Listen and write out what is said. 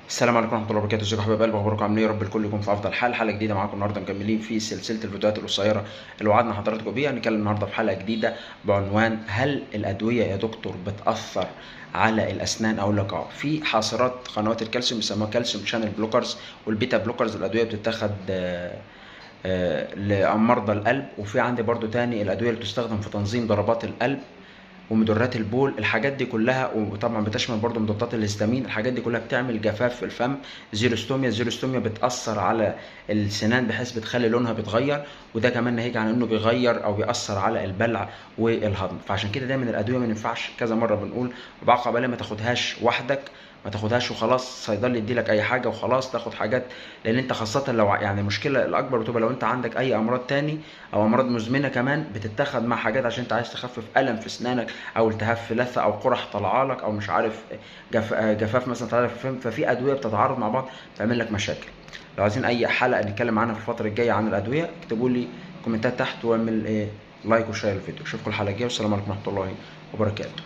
السلام عليكم ورحمة الله وبركاته. ازيكم يا حبايب قلبي؟ اخباركم عاملين ايه؟ يا رب الكل يكون في افضل حال. حلقة جديدة معاكم النهارده، مكملين في سلسلة الفيديوهات القصيرة اللي وعدنا حضراتكم بيها. هنتكلم النهارده في حلقة جديدة بعنوان هل الأدوية يا دكتور بتأثر على الأسنان؟ أقول لك في حاصرات قنوات الكالسيوم بيسموها كالسيوم شانل بلوكرز والبيتا بلوكرز. الأدوية بتتاخد لمرضى القلب، وفي عندي برضو تاني الأدوية اللي تستخدم في تنظيم ضربات القلب ومدرات البول. الحاجات دي كلها وطبعا بتشمل برضو مضادات الهستامين. الحاجات دي كلها بتعمل جفاف في الفم. الزيروستوميا بتأثر على السنان بحيث بتخلي لونها بيتغير، وده كمان ناهيك عن انه بيغير او بيأثر على البلع والهضم. فعشان كده دايما الادويه ما ينفعش، كذا مره بنقول وبعقب عليها، ما تاخدهاش وحدك، ما تاخدهاش وخلاص صيدلي يديلك اي حاجه وخلاص تاخد حاجات. لان انت خاصه لو يعني المشكله الاكبر بتبقى لو انت عندك اي امراض تاني او امراض مزمنه كمان بتتاخد مع حاجات عشان انت عايز تخفف الم في اسنانك، او التهاب في لثه، او قرح طالعه لك، او مش عارف جفاف مثلا طالع في الفم. ففي ادويه بتتعارض مع بعض تعمل لك مشاكل. لو عايزين اي حلقه نتكلم عنها في الفتره الجايه عن الادويه اكتبوا لي كومنتات تحت واعمل لايك وشير الفيديو. اشوفكم الحلقه الجايه، والسلام عليكم ورحمه الله وبركاته.